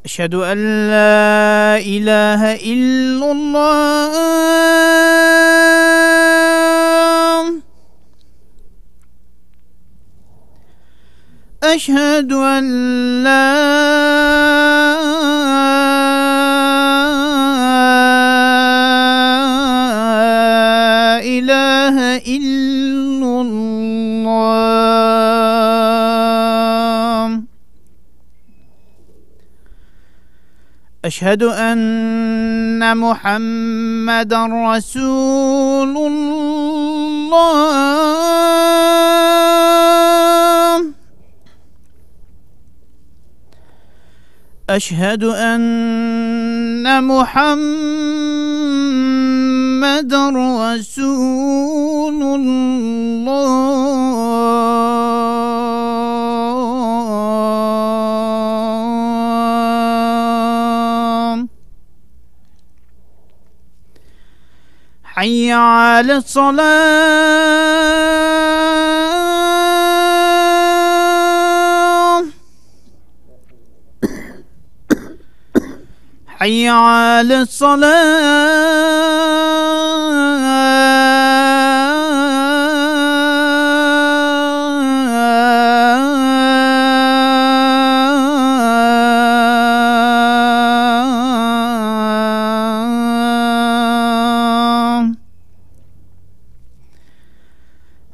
أشهد أن لا إله إلا الله. أشهد أن لا إله إلا الله. أشهد أن محمدا رسول الله. أشهد أن محمدا رسول الله. حي على الصلاة. حي على الصلاة.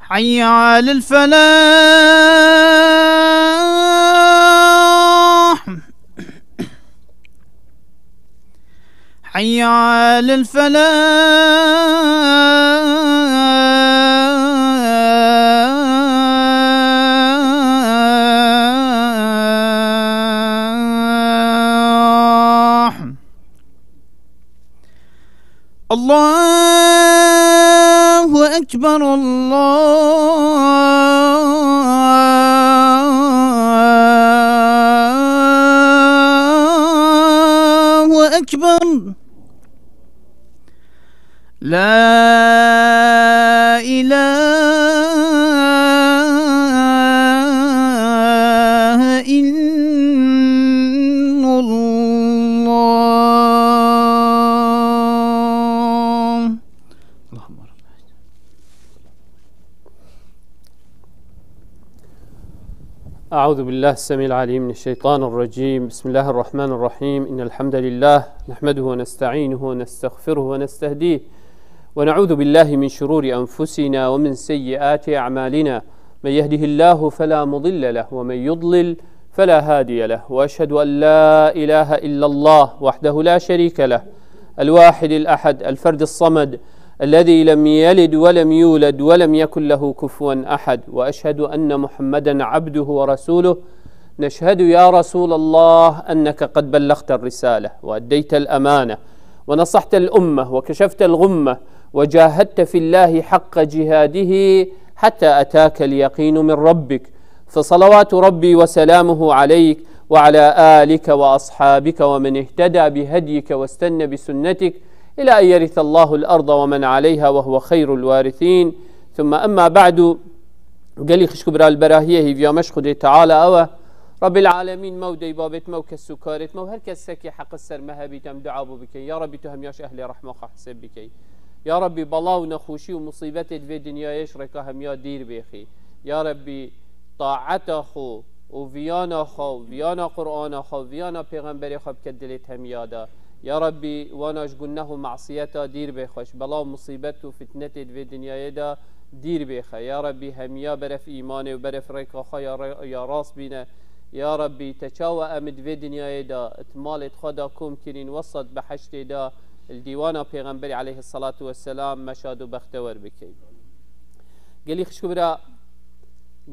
حي على الفلاح. حي على الفلاح. الله أكبر. الله أكبر. لا إله إلا الله. اللهم رب. أعوذ بالله السميع العليم من الشيطان الرجيم. بسم الله الرحمن الرحيم. إن الحمد لله نحمده ونستعينه ونستغفره ونستهديه ونعوذ بالله من شرور أنفسنا ومن سيئات أعمالنا. من يهده الله فلا مضل له ومن يضلل فلا هادي له. وأشهد أن لا إله إلا الله وحده لا شريك له الواحد الأحد الفرد الصمد الذي لم يلد ولم يولد ولم يكن له كفوا أحد. وأشهد أن محمدا عبده ورسوله. نشهد يا رسول الله أنك قد بلغت الرسالة وأديت الأمانة ونصحت الأمة وكشفت الغمة وجاهدت في الله حق جهاده حتى أتاك اليقين من ربك. فصلوات ربي وسلامه عليك وعلى آلك وأصحابك ومن اهتدى بهديك واستنى بسنتك إلى أن يرث الله الأرض ومن عليها وهو خير الوارثين. ثم أما بعد. قالي خشكو برا البراهية هي في مشخد تعالى أوه رب العالمين مودي بابت مو كسكارت مو هر كسكي حق السر مهبي تم دعابو بكي يا ربي تهم ياش أهل رحمة حسب بكي يا ربي بلا ونخوشي ومصيبات في دنيا يشرك هم يا دير بيخي يا ربي طاعته خو وفيانا خو وفيانا قرآن خو وفيانا پیغمبر خو بكدلت هم يادا يا ربي واناش قلناه معصيته دير بيخوش بلا مصيبت وفتنة في دنيا يدا دير بيخا يا ربي هم يا برف إيمانه وبرف ريكا خا يا راس بينا يا ربي تشاوى أمد في دنيا دا اتمالت خدا كوم كرين وسط بحشت دا الديوانة پیغمبر عليه الصلاة والسلام مشاد و بختور بكي. قالي خشكو برا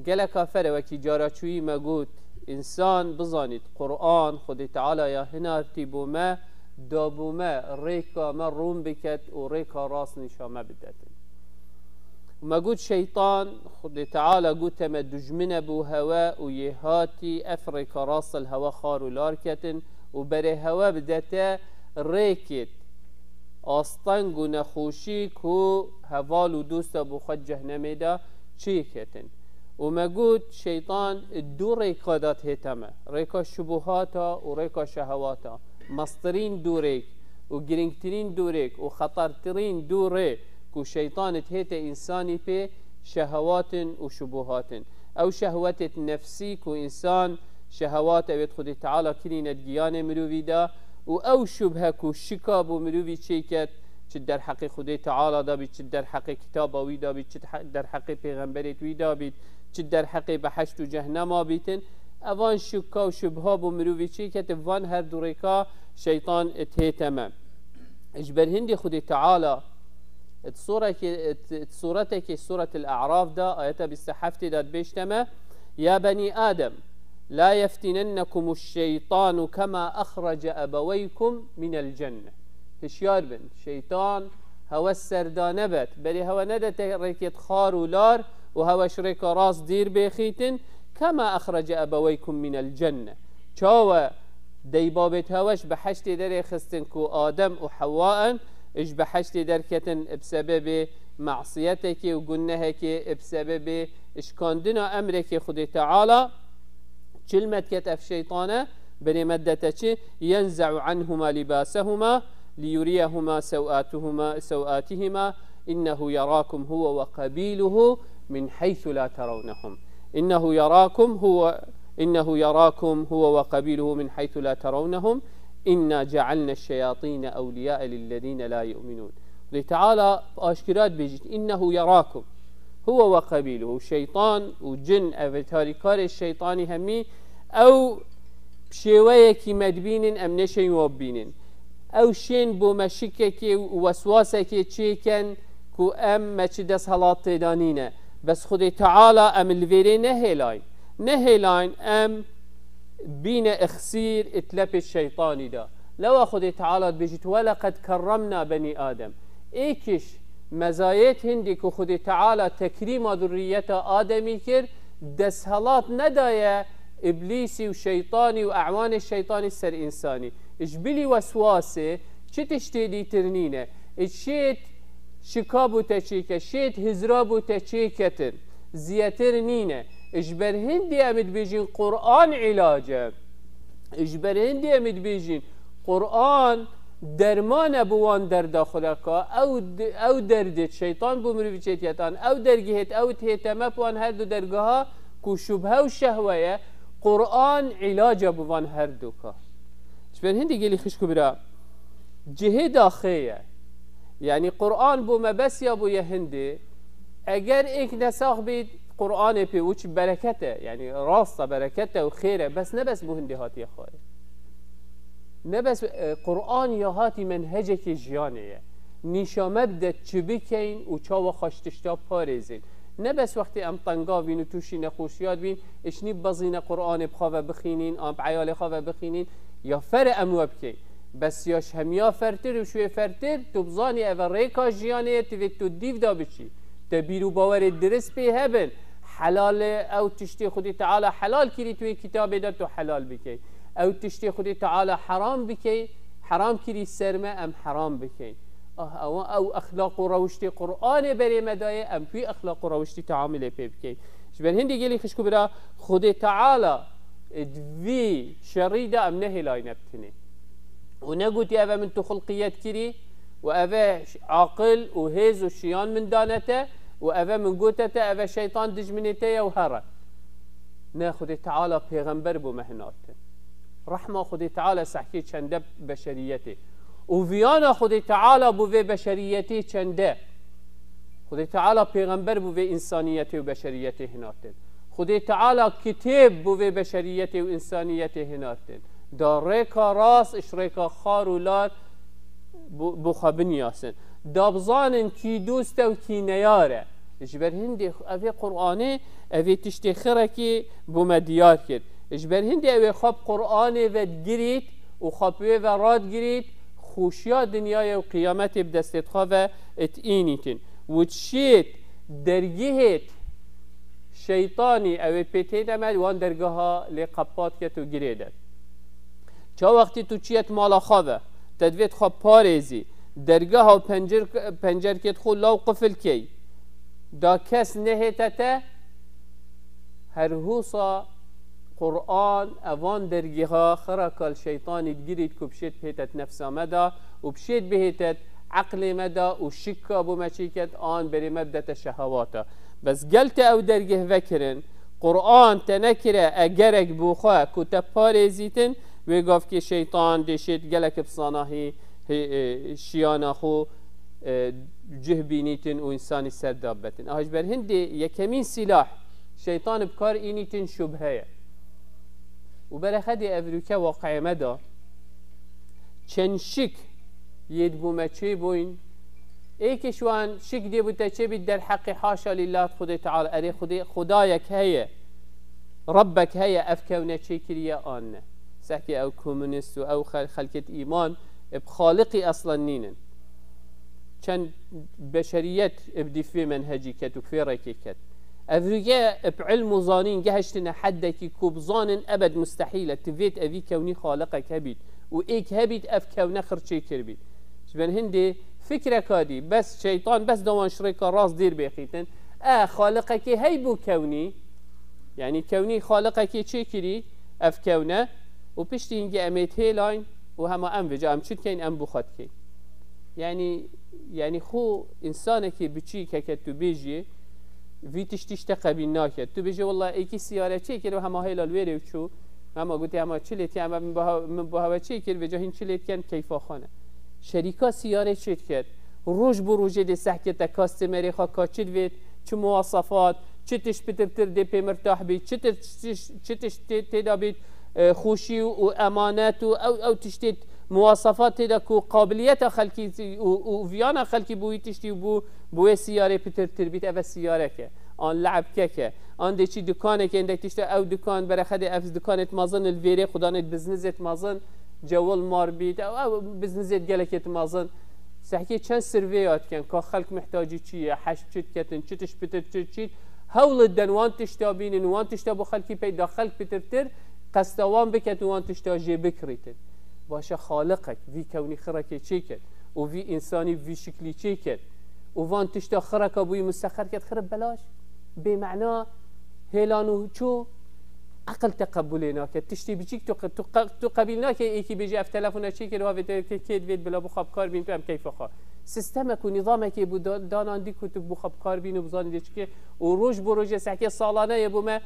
قال كافر وكي جاراتشوي مقود إنسان بظانت قرآن خد تعالى يا هنا ارتبو ما دابو ما ريكا ما روم بكت و ريكا راس نشا ما بدأت وما قد شيطان خد تعالى قلت ما دجمن بو هواء ويهاتي أفريك راس الهواء خار لاركت وبره هواء بدأت ريكت آستنگ و نخوشی که هوال و دوست بو خود جهنمه دا چی کتن وما قلت شيطان دو ريكا دات هيتما ريكا شبهاتا وريكا شهواتا مصدرين دو ريك وجرينكترين دو ريك وخطرترين دو ريك وشيطان تهيتا إنساني بي شهوات وشبهات أو شهوات نفسي كإنسان شهوات أبيت خدي تعالى كلينة جيانة مروفي دا أو شبهة كشكاب ومروفي شيكت در حق خدي تعالى دا بيت در حق كتابه ويدا بيت در حق پیغمبرت ويدا بيت در حق بحشت و جهنم بيتن اوان شكا و شبهة ومروفي شيكت وان هر دوريكا شيطان اتهتما اجبر هندي خدي تعالى صورتك سورة الأعراف دا آياتا بالسحفتي دا بيشتما يا بني آدم لا يفتننكم الشيطان كما أخرج أبويكم من الجنة هشيار بن شيطان هوا السردانبت بلي هوا ندت ريكت خار ولار وهوا شريك راس دير بيخيتن كما أخرج أبويكم من الجنة شاوة ديبابت هواش بحشتي داري خستنكو آدم وحواء اش بحشتي دركتن بسبب معصيتك وقنهك بسبب اشكاندنا امرك خدي تعالى كلمة كتف شيطانه بني مدتك ينزع عنهما لباسهما ليريهما سوآتهما إنه يراكم هو وقبيله من حيث لا ترونهم إنه يراكم هو وقبيله من حيث لا ترونهم إنا جعلنا الشياطين أولياء للذين لا يؤمنون تعالى أشكرات بيجت إنه يراكم هو وقبيله شيطان وجن أفتاري كار الشيطاني همي أو بشيويك مدبين أم نشي وبين أو شين بو مشكك ووسواسك تشيكن كو أم مشدس هلات دانينا بس خدي تعالى أم الفيري نهيلاين أم بين اخسير اتلب الشيطاني دا لو خدي تعالى بيجت ولقد كرمنا بني آدم ايكش مزايات هندك خدي تعالى تكريم ذرية آدمي كر دسهلات ندايا إبليسي وشيطاني وأعوان الشيطاني السر إنساني إجبلي وسواسي تشتدي ترنينه إشيت شكابو تشيكة شيت هزرابو تشيكة زياتر نينه اجبر هندي امد بيجين قرآن علاجه اجبر هندي امد بيجين قرآن درمان بوان در داخلك او دردت شيطان بمروي چيتيتان او درجهت او تهتم بوان هر دو درجها كو شبهه و شهوه قرآن علاجه بوان هر دوكا اجبر هندي قالي خشكو برا جهه داخيه يعني قرآن بو ما بس يا بو يهندي اگر ايك نساخ بيد قرآن في وش بركته يعني راسته بركته وخيره بس نبس بو هندي هاتي خاير نبس قرآن يا هاتي منهجك جيانيه نيشا مبدا تشبكين و چاو خاشتشتا پاريزين نبس وقتی ام طنقا بين و توشي نخوشيات بين اشني بزين قرآن بخواه بخينين ام بعيال خواه بخينين يا فر امو بكين بس ياش هميا فرتر و شوي فرتر تبزاني اول ريكا جيانيه تفيد تو ديف دا بچي تبيرو باور الدرس به هبن حلال او تشتي خدي تعالى حلال كري توي كتاب ده تو حلال بكي او تشتي خدي تعالى حرام بكي حرام كري سرمه ام حرام بكي او اخلاق و روشتي قرآن بري مدايه ام في اخلاق و روشتي تعامل بكي شبن هندي قالي خشكو برا خدي تعالى في شريده ام نهي لاي نبتني ونقولتي ابا من تخلقيات كري وأبا عاقل وهيز وشيان من دانته وأبا من قوتته أبا شيطان دجمنته وهرا ناخذ تعالى پیغمبر بو مهناته رحمة خذ تعالى سحكي چنده بشريته وفيانا خذ تعالى بو في بشريته چنده خذ تعالى پیغمبر بو في إنسانيته وبشريته هناته خذ تعالى كتاب بو في بشريته وإنسانيته هناته دار ريكا راس اش ريكا خار ولار بخابن ياسن دابزانن كي دوسته و كي نياره اجبر هندي اوه قرآنه اوه تشتي خركي بومديار كد اجبر هندي اوه خواب قرآنه و گريت و خوابوه و راد گريت خوشيا دنيا و قيامت بدستت خواه اتئينيتن و تشيت درگهت شيطاني اوه پیتين امد وان درگها لقبات كتو گريدت چا وقتی تو چیت مالا خواه تدویت خواه پاريزي درگاه و پنجر کت خو لاو قفل کی دا کس نهتته هر هوسا قرآن اوان درگی ها خرکال شیطانی گیرید که بشید بهتت نفس مدا و بشید بهتت عقل مدا و شکا بو مچیکت آن بری مبدت شهواتا بس قلت او درگه وکرن قرآن تنکره اگرک بوخوا کتا پارزیتن و گفت که شیطان دشید گلک بصاناهی شیانا خو جه بینیتن و انسانی سردابتن اهج بر هندی یکمین سلاح شیطان بکار اینیتن شبهه و برای خدی افریکا واقع مدا چند شک ید بومه چه بوین ایکشوان شک دی بوده چه بید در حق حاشا لله خود تعالی اره خدایک هیه ربک هیه افکونه چه کریه آنه سحکی او کمونیست و او خلقت ایمان بخالقی اصلا نینن چند بشریت بدفي منهجي كت وفي ركي كت أفريقيا بعلم وظانين جهشتنا حدك كوبظان أبد مستحيلة تفيت أبي كوني خالقك هبيت وإيك هبيت أف كون آخر شيء كربيت شبان هندي فكرة كادي بس شيطان بس دوان شريك راس دير بيخيتن خالقك هيبو كوني يعني كوني خالقك شيء كري أف كونه وبشتي إنجي أميت هيلاين وهما أم بجا أم شد كين أم بخات كين يعني خو إنسانك بتشي كتو بيجي في تشتيش تقبل ناكت تو بيجي والله إيكي سيارة شيء كده وهما هيلا الويري وشو هما قلت هما شلت هما من بها شيء كده وجاهين شلت كان كيف خانه شركة سيارة شيء كده روج بروج دي سحكة كاستمري خا كاتشد فيت شو مواصفات شتش بتبتر دي بمرتاح بيت شتش تدا بيت خوشي وأمانات أو تشتت مواصفات تدا كو قابلية خلقي وفيانا خلقي بوي تشتي بوي سيارة بتر بيت أف السيارة كه آن لعب كه آن دي شي دكانه كه عندك تشتي أو دكان برخد أف دكانة مازن الفيري خدانة بزنسة مازن جوال مار بيت أو بزنسة جلكة مازن سحكي كان سيرفيات كان كا خلق محتاجي شيء حش شت كتن شتش بتر شت هول الدنوان تشتابين وان تشتابو خلقي بيد خلق بتر قستوان بكت وان تشتاجي بكريتن باشا خالقك في كوني خرك تشيكت وفي انساني في شكلي تشيكت وفان تشتا خرك ابوي مستخر كت خرب بلاش بمعنى هيلانو شو عقل تقبلنا كت تشتي بيجيك تقبلنا كي بيجي اف تليفون تشيكت وهذا كيد فيد بلا بخاب كار بين فهم كيف خا سيستمك ونظامك يبو دان عندي كتب بخاب كار بين وبزان ديشكي وروج بروج ساكي صالانه يبو ما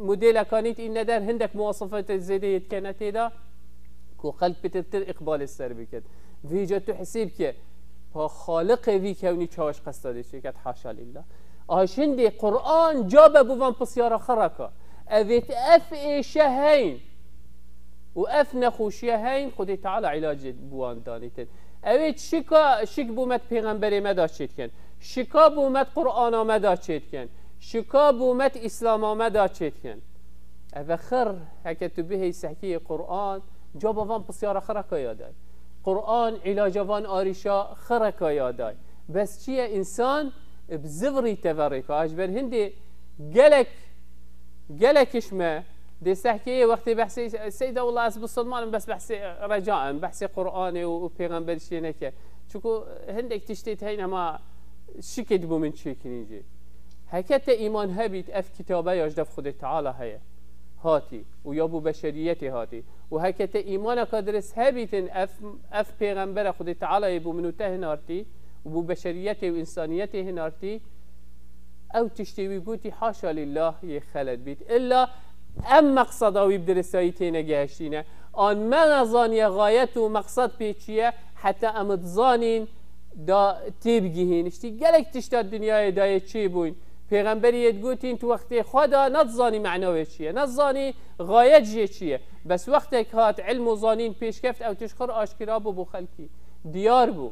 موديل كانت إن ندر هندك مواصفات زيادة كانت هذا كو قلب بتبتر إقبال السر بكت في جا تحسب كه خالق في كوني شاش قصدي شيء حاشا لله عشان دي قرآن جاب بوفان بسيارة خركة أبيت أف شهين وأف نخوشيهين خدي تعالى علاج بوان دانيتن أبيت شك بومت پیغمبر مدا شد کن شکا بومت قرآن مدا شد کن شکا بومت اسلام مدا شد کن أفخر هكتو به سحكي قرآن جابوان بسيارة خركة ياداي قرآن علاجوان آريشا خركة ياداي بس چيه إنسان بزفري تفريكا أجبر هندي قلك إشما دي سحكي وقت بحثي سيدة والله أسبو الصدمان بس بحثي رجاء بحثي قرآني وبيغمبر شينك چوكو هندك تشتيت هين ما شكد بو من شكنيجي هكذا إيمان هبيت أف كتابة يجدف خود تعالى هيا هاتي ويابو بشريتي هاتي وهكذا إيمانك درس هبيتن أف بيغمبر خود تعالى يبو منو تهنارتي وبو بشريتي وإنسانيتي هنارتي أو تشتوي قوتي حاشا لله يخلد بيت إلا أم مقصده ويبدرسايتين جهشتينه آن ما نظاني غايته مقصد بيتشيه حتى أمتظانين دا تبجيهين اشتي قالك تشتا الدنيا داية چي بوين پیغمبری يتقوتين تو وقت خدا نتظاني معنوه چيه نتظاني غاية جيه چيه بس وقتك هات علم وظانين پیش كفت او تشخر آشكرابو بو خلقي ديار بو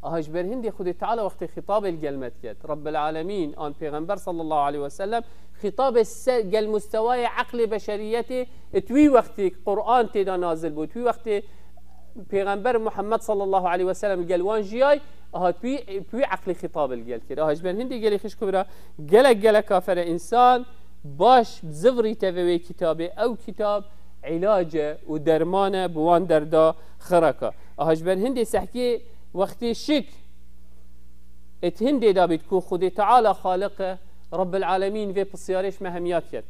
اهاش بر هندي خدي تعالى وقت خطاب القلمت كد رب العالمين آن پیغمبر صلى الله عليه وسلم خطاب المستوى عقل بشريته توي وقت قرآن تدا نازل بو توي وقت پیغمبر محمد صلى الله عليه وسلم قالوان جياي اه توي عقل خطاب القل كده اهاش بر هندي قالي خش كبرى قال كافر انسان باش بزفري تفوي كتابه او كتاب علاجه ودرمانه بوان دردا خركه اهاش بر هندي سحكي وقتی شک ات هندی دابید کو خود تعالی خالقه رب العالمين في بصيارش مهميات كت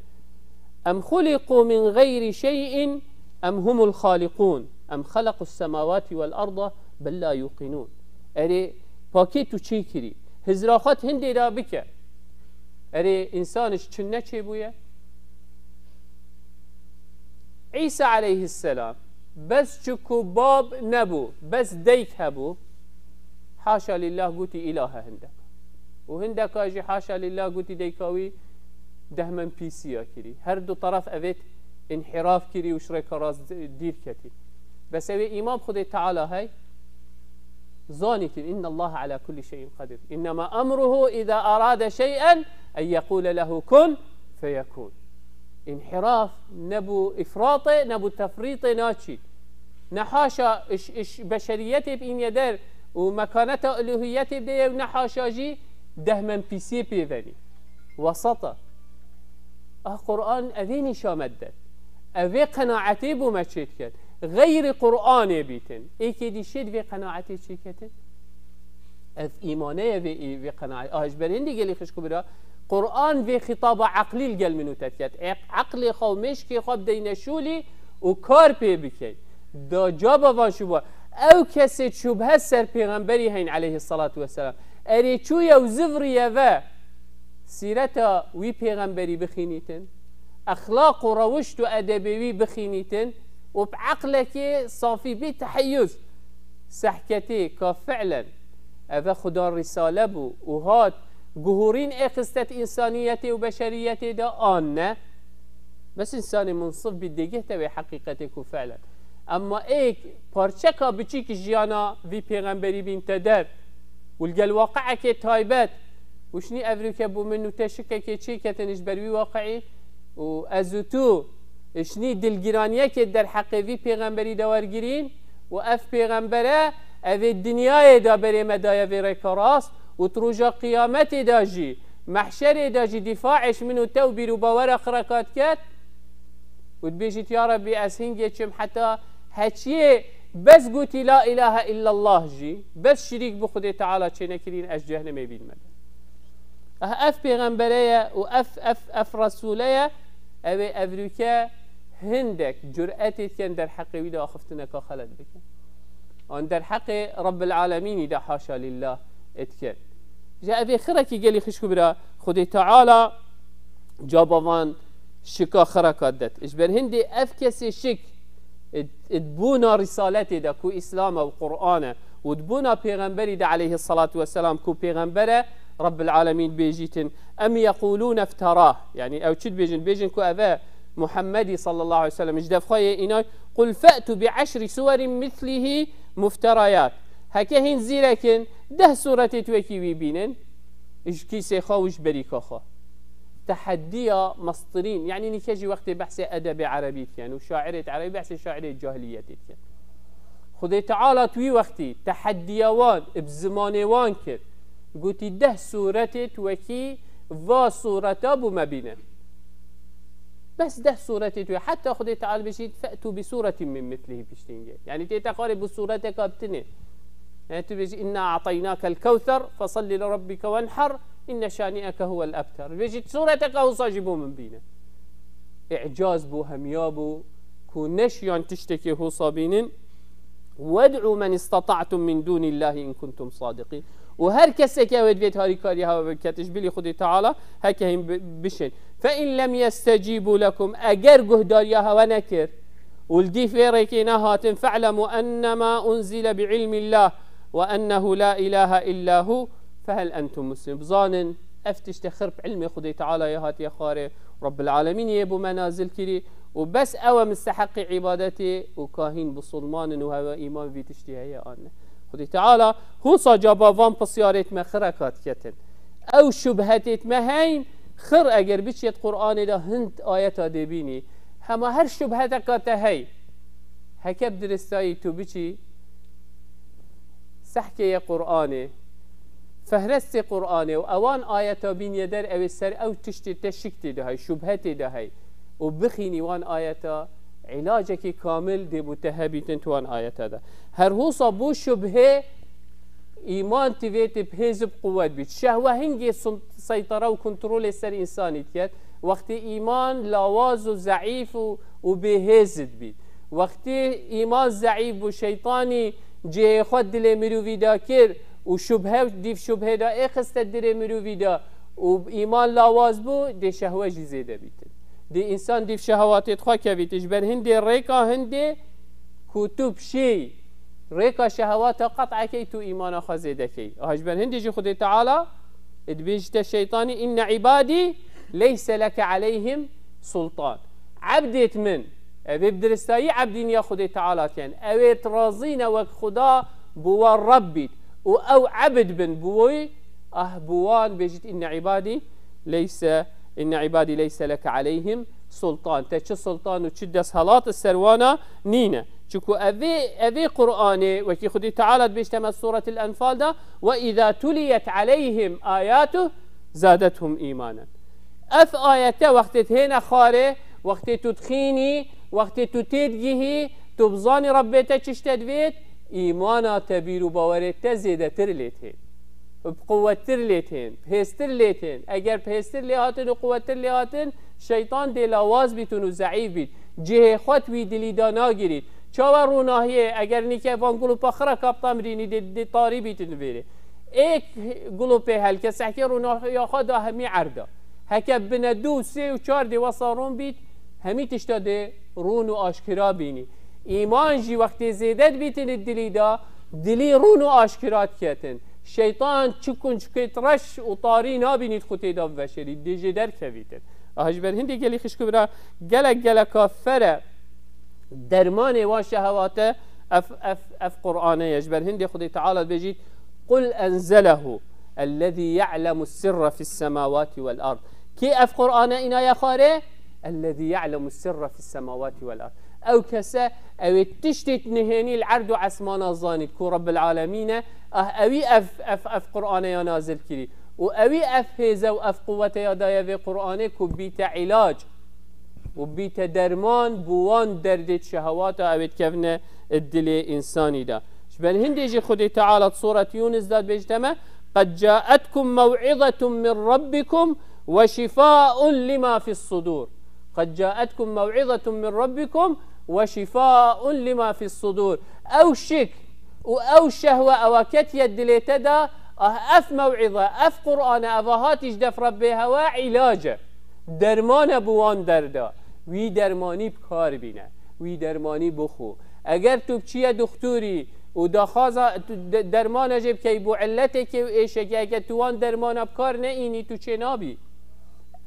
أم خلقوا من غير شيء أم هم الخالقون أم خلقوا السماوات والأرض بل لا يوقنون أري باكيتو تشيكري هزراخات هندي را بك أري إنسانش چنة چه بويا عيسى عليه السلام بس چكو باب نبو بس ديك هبو حاشا لله قوتي إله هندك وهندك اجي حاشا لله قوتي ديكاوي دهمن بيسيا كري هر دو طرف أبيت انحراف كري وشريك راس دير كتي بس أبي إمام خده تعالى هاي ظانك إن الله على كل شيء قدير إنما أمره إذا أراد شيئا أن يقول له كن فيكون انحراف نبو إفراطي نبو تفريطي ناتشي نحاشا إش بشريتي بإن يدر ومكانته ألوهيتي بديه ونحاشا جي دهمن بيسي بيذني وسطة قرآن أذيني شامدت أذي قناعتي بما تشيت غير قرآن بيتن إيكي دي شيد في قناعتي تشيكتن أذ إيمانية في قناعتي أجبر هندي قالي خشكو برا قرآن في خطاب عقلي القل منو تتكت عقلي خو مشكي خو بدينا شولي وكار بي بكي دا جابا وان شبه او كسي شبه سر پیغمبری هين عليه الصلاة والسلام اري چويا وزفريا و سيرتا وي پیغمبری بخينيتن اخلاق وروشت وادبي بخينيتن وبعقلك صافي بتحيز سحكتي كفعلا اذا خدا رسالة بو وهات جهورين اخستت انسانيتي وبشريتي دا آنه بس انسان منصف بديجه تبي حقيقتك وفعلا اما ايك پارچکا بچیک جیانا وی پیغمبری بین تدر والقل واقعك تايبات وشني افريكا بو منو تشكك چی کتنش بروی واقعي و ازوتو شني دلگرانيه که در حق وی پیغمبری داورگیرین و اف پیغمبره او الدنيا دا بری مدايا وی رکراس و تروجا قيامت داجي محشر داجي دفاعش منو توبير وباور خركات كات وتبيجي يا ربي اسهنجي حتى هاتشي بس قلتي لا إله إلا الله جي بس شريك بخدي تعالى تشينكرين أش جهنم يبين مدى أف بيغمبرية وأف رسولية أبي أفريكا هندك جرأتي كان در حق ويدا أخفتنك خلد بك وان در حق رب العالمين إذا حاشا لله اتكن جاء أبي خركي قالي خشكو برا خدي تعالى جابوان شكا خركات دت إجبر هندي أفكسي شك ادبونا رسالتي دا كو إسلام وقرآن ودبونا پیغمبري دا عليه الصلاة والسلام كو پیغمبره رب العالمين بيجيتن أم يقولون افتراه يعني أو تشد بيجن كو أذا محمدي صلى الله عليه وسلم اجدف خواهي إناي قل فأتوا بعشر سور مثله مفتريات هكاهين زيركن ده سورة توكي بيبينن اج كيسي خاوش بريكا خا تحديا مسطرين يعني نكاجي وقت بحث أدب عربي كان وشاعرة عربي بحث شاعرة جاهلية كان خدي تعالى توي وقتي تحديوان بزمانوان كر قلت ده سورة توكي و سورة ابو مبينة بس ده سورة توي حتى خدي تعالى بشيت فأتوا بسورة من مثله بشتينجي يعني تتقارب بسورتك ابتني يعني تبيجي إنا أعطيناك الكوثر فصل لربك وانحر إن شانئك هو الأبتر بيجي سورتك هو صاجبه من بينا إعجاز بو هميابو كونش يعني تشتكي هو صابين وادعوا من استطعتم من دون الله إن كنتم صادقين وهر كسك يا وديت هاري كاريها وكاتش بلي خدي تعالى هكهم بشن فإن لم يستجيبوا لكم أجر جهداريها ونكر ولدي فيركينا هاتن فاعلموا أنما أنزل بعلم الله وأنه لا إله إلا هو فهل أنتم مسلم بظان أفتش تخرب علمي خدي تعالى يا هات يا خاري رب العالمين يبو منازل كري وبس أو مستحق عبادتي وكاهين بصلمان وهو إيمان في تشتهي أنا خدي تعالى هو صجابا فان بصيارت ما خركات كتن أو شبهتت ما هين خر أجر بيشيت قرآن ده هند آيات دبيني هما هر شبهتك تهي هكب درستاي تو بيشي سحكي قرآني فهرست قرآني وأوان آيات بين يدر أو السر أو تشتي تشكتي ده هاي شبهتي ده هاي وبخيني وان آيات علاجك كامل دي متهبي تنتوان آيات هذا هر هو صابو شبهه ایمان تیویت بهزب قوت بید شهوه هنگی سیطره و کنترل سر انسانی کرد وقتی ایمان لاواز و ضعیف و بهزد بید وقتی ایمان ضعیف و شیطانی جه خود دل مروی دا کرد و شبهه دیف شبهه دا اخست دل مروی دا و ایمان لاواز بو دی شهوه جی زیده بیتن دی انسان دیف شهواتت خواه کویتش بر هنده ریکا هنده کتب شی ریکا شهوات قطع کی تو ایمان خواه زیده کی آهش بر هنده جی خود تعالی ادبیجت الشیطانی این عبادی ليس لك عليهم سلطان عبدت من أبي بدرستاي عبدين يا خدي تعالى كان أبي ترازين وك خدا بوا ربي أو عبد بن بوي بوان بيجت إن عبادي ليس لك عليهم سلطان تش سلطان وتشد صلاة السروانة نينا شكو أبي قرآني وكي خدي تعالى بيجتمع سورة الأنفال ده وإذا تليت عليهم آياته زادتهم إيمانا اف آياته وقت هنا خاره وقت تدخيني وقت تتدجيه تبزاني ربيته تشتدويت إيمانا تبير باورته زيادة ترليتين بقوة ترليتين بهستر ليتين اگر بهستر ليهاتن وقوة ترليهاتن شيطان دي لاواز بيتون وزعيف بيت جه خود وي دلي دانا گيريد چاور روناهيه اگر نيكه وان گلو پخرا كابتا مريني دي طاري بيتون بيري ايك گلو به هل كسحكي روناهيه خدا همي عردا هکه بنا 2 3 و 4 دی وصارون بید همی تشتاده رون و آشکرا بینی ایمان جی وقتی زیدت بیتن دلی دا دلی رون و آشکرات کتن شیطان چکن چکت رش و طاری نابینید خودی دا بشری دیجه در کویتن آهج بر هندی گلی خشکو برا گلک کافره درمان وان شهواته اف قرآنه یجبر هندی خودی تعالی بجید قل انزله الذي يعلم السر في السماوات والأرض كي أف قرآن إنا يا خاري الذي يعلم السر في السماوات والأرض أو كسا أو تشتت نهيني العرض عسمانا الظاني كو رب العالمين أوي أف قرآن يا نازل كري وأوي أف هزا وأف قوة يا دايا في قرآن كو بيت علاج وبيت درمان بوان دردت شهوات أو كفنا الدلي إنساني دا شبان هندي خدي تعالى سورة يونس داد بيجتمع قد جاءتكم موعظة من ربكم وشفاء لما في الصدور قد جاءتكم موعظة من ربكم وشفاء لما في الصدور أو شك أو شهوة أو كتية دليتدا أف موعظة أف قرآن أفهات جدف ربها وعلاجة درمان بوان دردا وي درماني بكار بينا وي درماني بخو اگر تو بچيه دكتوري و داخازا درمان جب کی بو علته که ایشه که اگه توان درمان بکار نه اینی تو چه نابی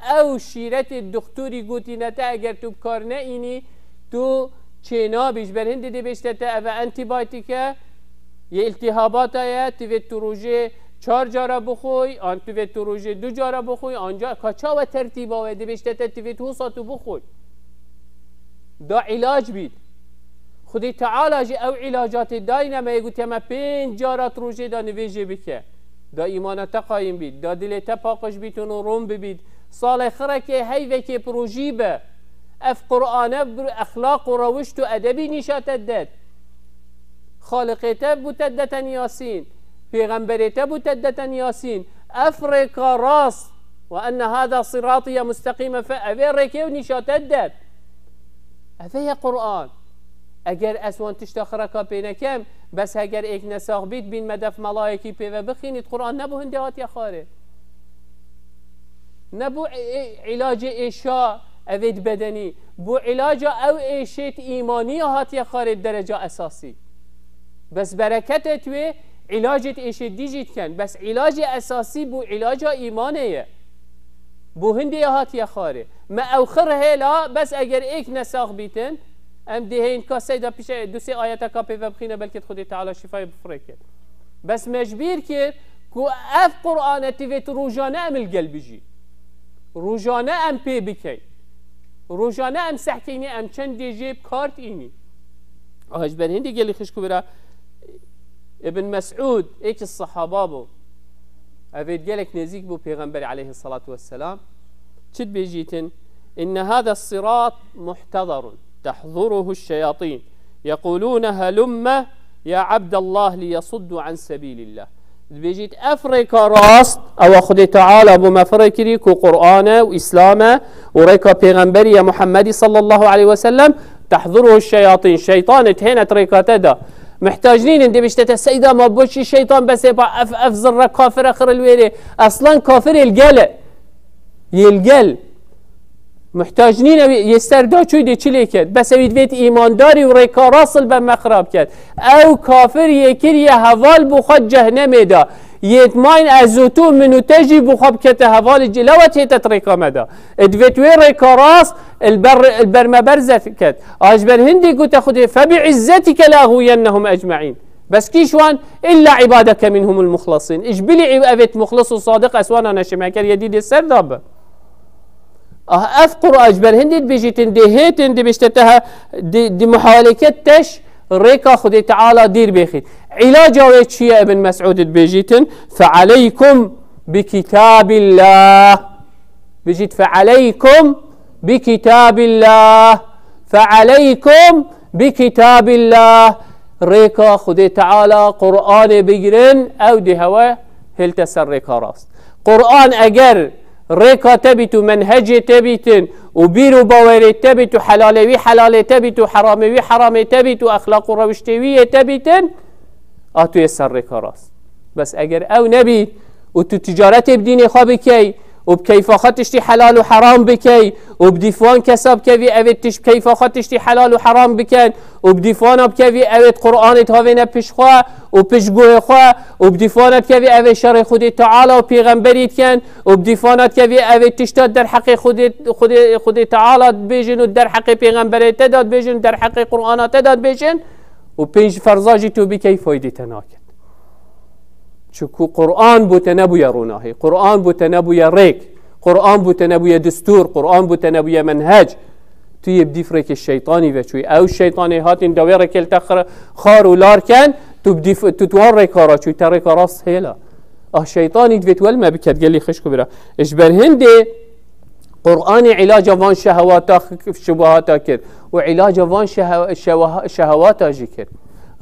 او شیرت دکتوری گوتی نتا اگر تو بکار نه اینی تو چه نابیش بر هندی دی بشته تا او انتیبایتیکه یه التهابات هیا توی تو روژه 4 جارا بخوی آن توی تو روژه 2 جارا بخوی آنجا کچا و ترتیبا و دی بشته تا توی تو ساتو بخوی دا علاج بید خودی تعالی جی او علاجات داینه ما یگوت ما 5 جارات روزه دا نویجه بکه دا ایمانت قایم بید دا دلت پاکش بیتون و روم ببید سال خره که هیوه که پروژی به اف قرآنه بر اخلاق و روشت و ادبی نشاتت داد خالقیته بودتدتن یاسین پیغمبریته بودتدتن یاسین افریقا راست و ان هذا صراطی مستقیم فاوی رکه و نشاتت داد اوه قرآن اگر اسوان تشتاخرکا پینکم بس اگر ایک نساخ بید بین مدف ملائکی پیوه بخینید قرآن نبو هنده هات یا خاره نبو علاج ایشا اوید بدنی بو علاج او ایشیت ایمانی هات یا خاره درجه اساسی بس برکت توی علاجت ایشیت دیجیت کن بس علاج اساسی بو علاج ایمانیه بو هنده هات یا خاره ما اوخر هلا بس اگر ایک نساخ بیتن ام دهين كاسي دا پیش 2 آیات کاپی و بخینه بلکه خودی تعالی شفای بفره کرد بس مجبور کرد کو اف قرآن تیویت روزانه ام القلب جی روزانه ام پی بکی روزانه ام سحکینی ام چند دیجیب کارت اینی آهج بر هندی گلی خشکو برا ابن مسعود ایک الصحابه بو اوید گلک نزیک بو پیغمبر علیه الصلاة والسلام چد بیجیتن ان هذا الصراط محتضر تحضره الشياطين يقولون هلم يا عبد الله ليصدوا عن سبيل الله بيجيت أفريكا راست أو خد تعالى بمفركري كو قرآن وإسلام وريكا بيغمبري محمد صلى الله عليه وسلم تحضره الشياطين شيطان تهينة ريكا تدا محتاجين اندي بيشتتا السيدة ما بوشي الشيطان بس يبقى أفزر كافر آخر الويري أصلا كافر يلقل محتاجين يستردا چوی دی چلی کرد بس وید ایمانداری و ریکا راسل به مخراب کرد او کافر یکر یه حوال بخواد جهنم دا یتماین ازوتو منو تجی بخواب کت حوال جلوت هیتت ریکا مدا ادویت وی ریکا راس البرمبرزت کرد آجبر هندی گوت خود فبعزتك لاغوینهم اجمعین بس كيشوان إلا عبادك منهم المخلصين إجبلي أبيت مخلص وصادق أسوانا نشماكر يديد السرداب أفقر أجبر هندي بيجيتن دي هيتن دي بيشتتها دي محاولكتش ريكا خدي تعالى دير بيخي علاجة ويتشي ابن مسعود بيجيتن فعليكم بكتاب الله بيجيت فعليكم بكتاب الله فعليكم بكتاب الله ريكا خدي تعالى قرآن بيجرن أو دي هوا هل تسر ريكا راست قرآن أجر ريكا تبتو منهج تبتن وبيرو باوري تبتو حلالوي حلال تبتو حراموي حرام تبتو أخلاق روشتوي تبتن آتو يسر ريكا راست بس أجر أو نبي وتو تجارت بديني خابكي وبكيف خطشتي حلال وحرام بكي وبديفوان كسب كيفي أبتش كيف خطشتي حلال وحرام بكن وبديفوان بكيفي أبت قرآن تهاوينا بشخوا وبشجوه خوا وبديفوان كيفي أبت شر خدي تعالى وبيغمبري كان وبديفوان كيفي أبت تشتد در حق خدي تعالى بيجن ودر حق بيغمبري تداد بيجن در حق قرآن تداد بيجن وبيج فرزاجي تو بكي فايدة تناكن چکو قرآن بوتنبو یا روناهی قرآن بوتنبو یا ریک قرآن بوتنبو یا دستور قرآن بوتنبو یا منهج تو يبدي فريك الشيطاني وشوي او الشيطاني هاتين دوير كل تخر خار ولار كان تبدي تتوري كارا شوي تري كراس هيلا شيطاني دفيت ما بكت قال لي خش كبيره اجبر هندي قرآن علاج وان شهواتا شبهاتا كر وعلاج وان شهواتا جكر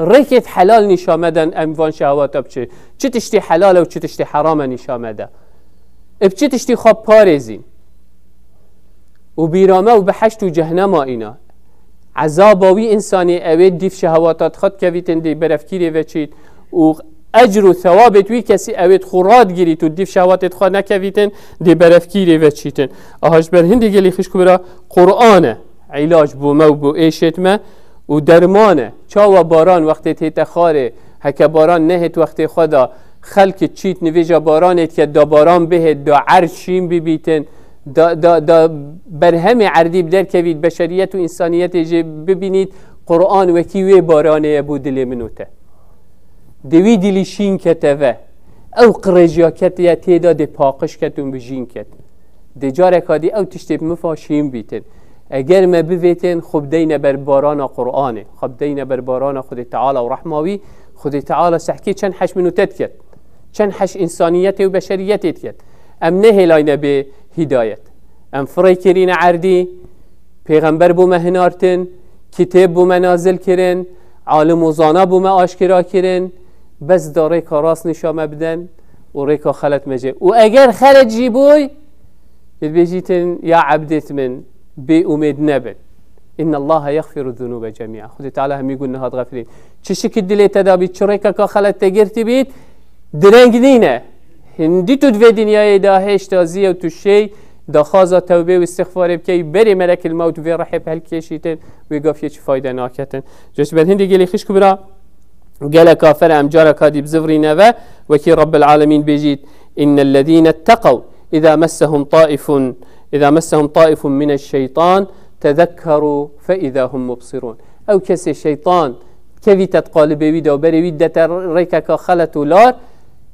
ريكت حلال نشامدن ام وان شهواتا بچه چه تشتي حلال و چه تشتي حرام نشامده بچه تشتي خواب پارزين و بیرامه و بحشت و جهنم اینا عذاباوی انسانی اوید دیف شهواتات خود کویتن دی برفکیری وچید و اجر و ثوابت وی کسی اوید خوراد گیری تو دیف شهواتت خود نکویتن دی برفکیری وچیتن آهاش بر هندی گلی خشکو برا قرآن علاج بومه و بو ایشتمه و درمانه چا و باران وقتی تیت خاره هکه باران نهت وقتی خدا خلق چیت نویجا بارانت که دا باران بهت دا عرشیم ببیتن دا برهم عردی بدر کوید بشریت و انسانیت جه ببینید قرآن وکیوی بارانه بود دل منوته دوی دلی شین کتوه او قرجیا کتیا تیدا دی پاقش کتون بجین کت دی جارکادی او تشتیب مفاشیم بیتن اگر ما بویتن خب دین بر باران قرآنه خب دین بر باران خود تعالی و رحماوی خود تعالی سحکی چند حش منوتت کت چند حش انسانیت و بشریتت کت ام نهلاین به هدایت ام فری کرین عردی پیغمبر بو مهنارتن کتاب بو منازل کرن عالم و زانا بو ما آشکرا کرن بس داره که راست نشامه بدن و ریکا خلط مجه و اگر خلط جیبوی بيجيتن يا عبدت من بي امید نبن ان الله يغفر الذنوب جميعا خود تعالی هم میگن نهاد غفلین چه شکل دلی تدابی چریکا که خلط تگرتی بید درنگ دینه هندی تو دو دنیای دا هشتازی و تو شی دا خازا توبه و استغفار بکی بری ملک الموت و رحب هل کشیتن و گفت چه فایده ناکتن جوش بد هندی گلی خش کبرا قال كافر ام جارك هذه بزفري نوا وكي رب العالمين بيجيت ان الذين اتقوا اذا مسهم طائف من الشيطان تذكروا فاذا هم مبصرون او كسي الشيطان كيف تتقالب بيدا وبري ويدا ريكا خلت لار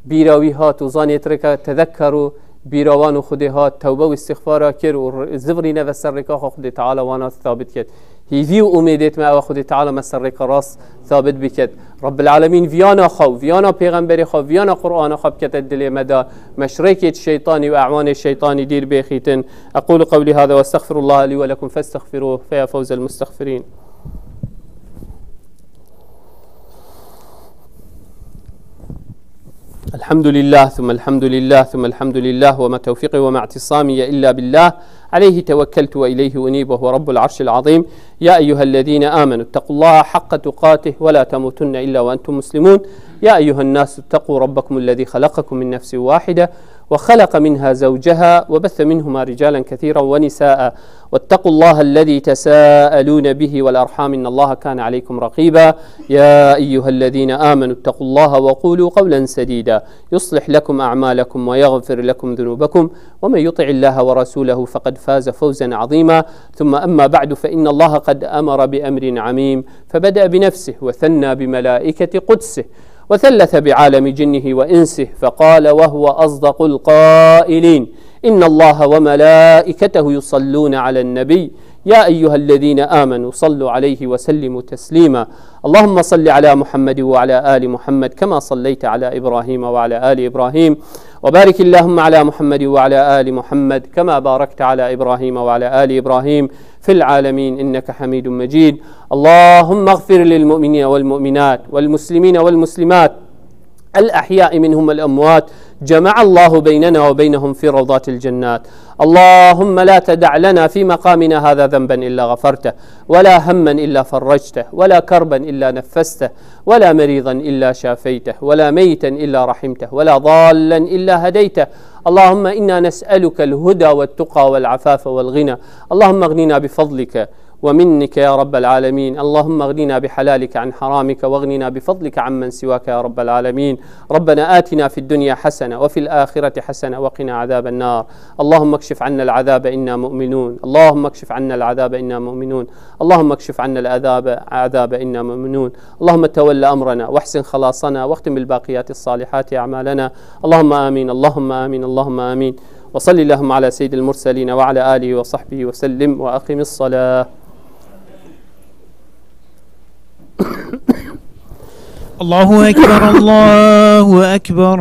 بيراوي هات وزانيت ريكا تذكروا بيراوان وخده هات توبه واستغفار كر وزفري نوا سركا خد تعالى وانا ثابت كت هيفيو أميدت ما أخذ تعالى مسرك راس ثابت بكت رب العالمين فيانا خو فيانا پیغمبر خو فيانا قرآن خو بكت الدل مدى مشركة الشيطان وأعوان الشيطان دير بيخيتن أقول قولي هذا واستغفر الله لي ولكم فاستغفروه فيا فوز المستغفرين الحمد الحمد لله ثم الحمد لله ثم الحمد لله، وما توفيقي وما اعتصامي إلا بالله، عليه توكلت وإليه أنيب، وهو رب العرش العظيم. يا أيها الذين آمنوا اتقوا الله حق تقاته ولا تموتن إلا وأنتم مسلمون. يا أيها الناس اتقوا ربكم الذي خلقكم من نفس واحدة وخلق منها زوجها وبث منهما رجالا كثيرا ونساء، واتقوا الله الذي تساءلون به والأرحام إن الله كان عليكم رقيبا. يا أيها الذين آمنوا اتقوا الله وقولوا قولا سديدا يصلح لكم أعمالكم ويغفر لكم ذنوبكم، ومن يطع الله ورسوله فقد فاز فوزا عظيما. ثم أما بعد، فإن الله قد أمر بأمر عميم، فبدأ بنفسه وثنى بملائكة قدسه وثلث بعالم جنه وإنسه، فقال وهو أصدق القائلين: إن الله وملائكته يصلون على النبي يا أيها الذين آمنوا صلوا عليه وسلموا تسليما. اللهم صل على محمد وعلى آل محمد كما صليت على إبراهيم وعلى آل إبراهيم، وبارك اللهم على محمد وعلى آل محمد كما باركت على إبراهيم وعلى آل إبراهيم في العالمين إنك حميد مجيد. اللهم اغفر للمؤمنين والمؤمنات والمسلمين والمسلمات الأحياء منهم والأموات، جمع الله بيننا وبينهم في روضات الجنات. اللهم لا تدع لنا في مقامنا هذا ذنبا إلا غفرته، ولا هما إلا فرجته، ولا كربا إلا نفسته، ولا مريضا إلا شافيته، ولا ميتا إلا رحمته، ولا ضالا إلا هديته. اللهم إنا نسألك الهدى والتقى والعفاف والغنى. اللهم اغننا بفضلك ومنك يا رب العالمين. اللهم اغننا بحلالك عن حرامك، واغننا بفضلك عمن سواك يا رب العالمين. ربنا آتنا في الدنيا حسنة وفي الآخرة حسنة وقنا عذاب النار. اللهم اكشف عنا العذاب إنا مؤمنون. اللهم اكشف عنا العذاب إنا مؤمنون. اللهم اكشف عنا العذاب إنا مؤمنون. اللهم تولى أمرنا واحسن خلاصنا واختم بالباقيات الصالحات أعمالنا. اللهم آمين، اللهم آمين، اللهم آمين. وصل اللهم على سيد المرسلين وعلى آله وصحبه وسلم، وأقم الصلاة. الله أكبر الله أكبر.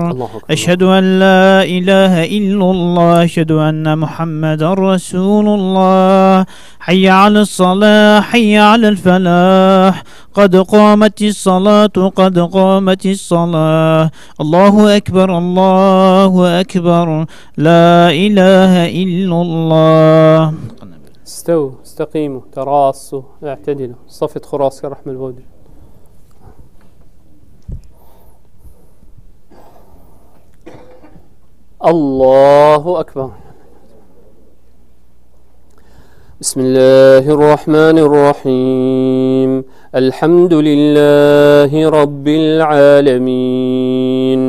أشهد أن لا إله إلا الله، أشهد أن محمدا رسول الله. حي على الصلاة، حي على الفلاح، قد قامت الصلاة، قد قامت الصلاة. الله أكبر الله أكبر، لا إله إلا الله. استووا، استقيموا، تراصوا، اعتدلوا، صفت خراس كرحم البودي. الله أكبر. بسم الله الرحمن الرحيم. الحمد لله رب العالمين،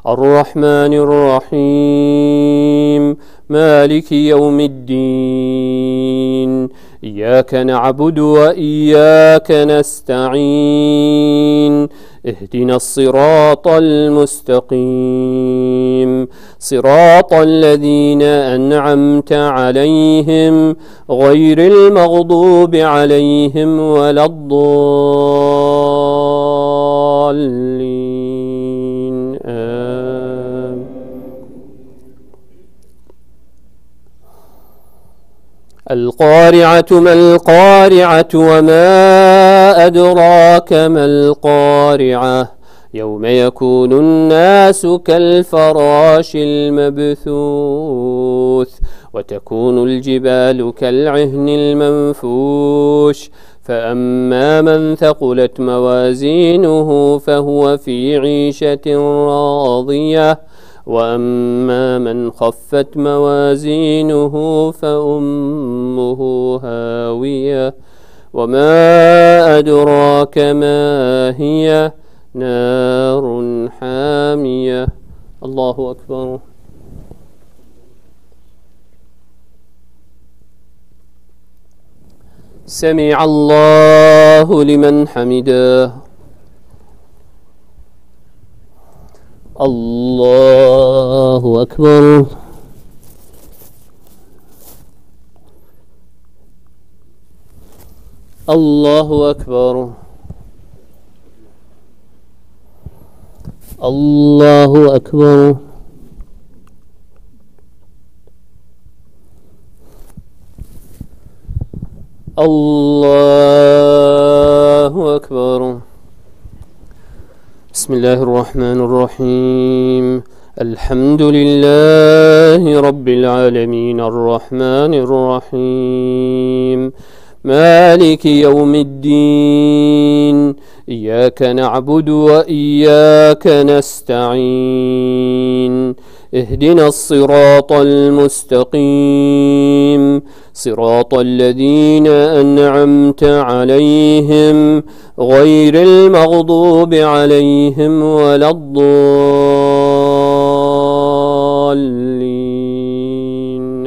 الرحمن الرحيم، مالك يوم الدين. إياك نعبد وإياك نستعين. اهدنا الصراط المستقيم، صراط الذين أنعمت عليهم غير المغضوب عليهم ولا الضالين. آمين. القارعة ما القارعة، وما أدراك ما القارعة. يوم يكون الناس كالفراش المبثوث، وتكون الجبال كالعهن المنفوش. فأما من ثقلت موازينه فهو في عيشة راضية، وأما من خفت موازينه فأمه هاوية. وما أدراك ما هي، نار حامية. الله أكبر. سمع الله لمن حمده. الله أكبر. الله أكبر. الله أكبر. الله أكبر. بسم الله الرحمن الرحيم. الحمد لله رب العالمين الرحمن الرحيم مالك يوم الدين إياك نعبد وإياك نستعين اهدنا الصراط المستقيم صراط الذين أنعمت عليهم غير المغضوب عليهم ولا الضالين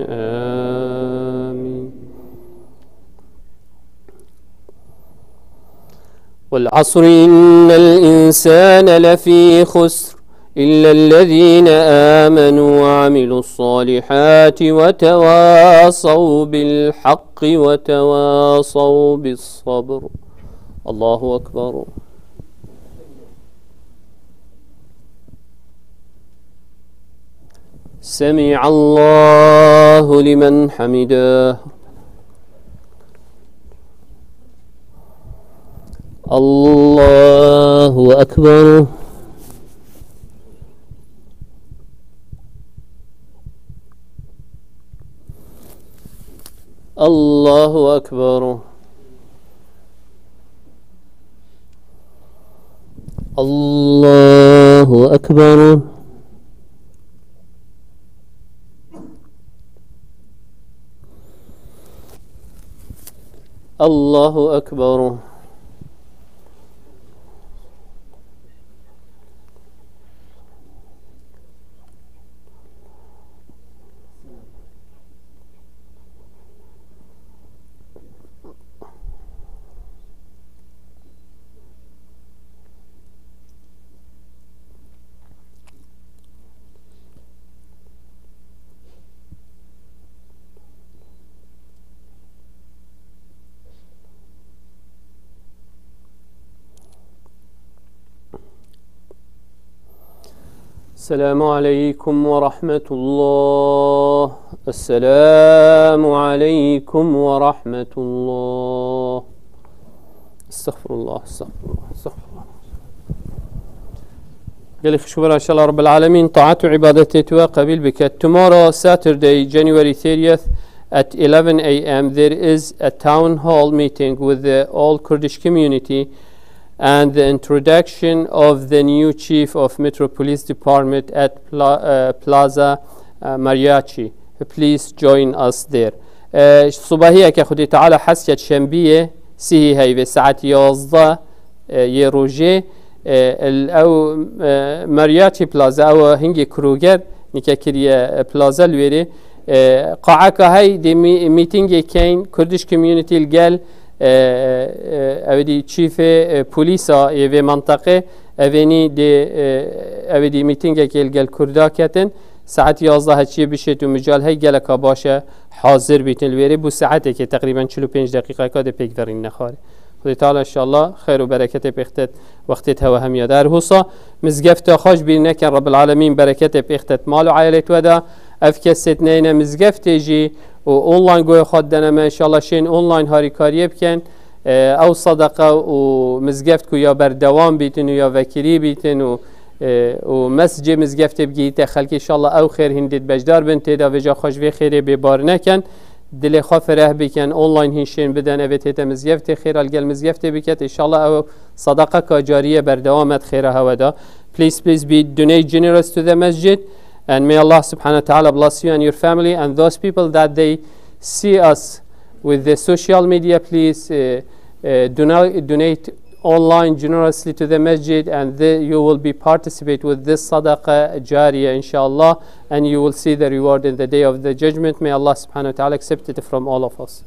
آمين. والعصر إن الإنسان لفي خسر إلا الذين آمنوا وعملوا الصالحات وتواصوا بالحق وتواصوا بالصبر. الله أكبر. سمع الله لمن حمده. الله أكبر. الله أكبر. الله أكبر. الله أكبر. السلام عليكم ورحمة الله. السلام عليكم ورحمة الله. استغفر الله استغفر الله استغفر الله. قال خشوبر إن شاء الله رب العالمين طاعت وعبادته قبيل بك. Tomorrow Saturday January 30th at 11 a.m. there is a town hall meeting with the all Kurdish community and the introduction of the new chief of Metro Police Department at Plaza Mariachi. Please join us there. صباحية كخدي تعالى حسيت شنبية سي هاي بساعة 11 يروجي أو مارياتشي بلازا أو هنجي كروجر نكاكريا بلازا الويري قاعك هاي دي ميتينج كين كردش كوميونيتي الجال أودي تشيف بوليسا في منطقة أبني دي أودي ميتينج كيل جال كردا كاتن ساعة 11 هالشيء بشيت ومجال هاي جالك باشا حاضر بيتن الويري بو ساعتك تقريبا 45 دقيقة كده بيقدرين نخاري. خدي تعالى إن شاء الله خير وبركة بيختت وقتها وهم يدار هوصا مزقفت خاش بينا كان رب العالمين بركة بيختت مالو عائلة ودا أفكست نينا مزقفت جي وأونلاين جوي خدنا ما إن شاء الله شين أونلاين هاري كاريب كان أو صدقة ومزقفت كو يا بردوام بيتن ويا وكري بيتن ومسجد مزقفت بجيت خلك إن شاء الله أو خير هندت بجدار بنت دا وجا خوش في خير ببارنا كان دل خافره بكن أونلاين هنشين بدن أبتت مزقفت خير الجل مزقفت بكت إن شاء الله أو صدقة كجارية بردوامت خيرها ودا. Please be donate generous to the masjid. And may Allah subhanahu wa ta'ala bless you and your family and those people that they see us with the social media. Please donate online generously to the masjid and you will be participate with this sadaqah jariyah inshallah and you will see the reward in the day of the judgment. May Allah subhanahu wa ta'ala accept it from all of us.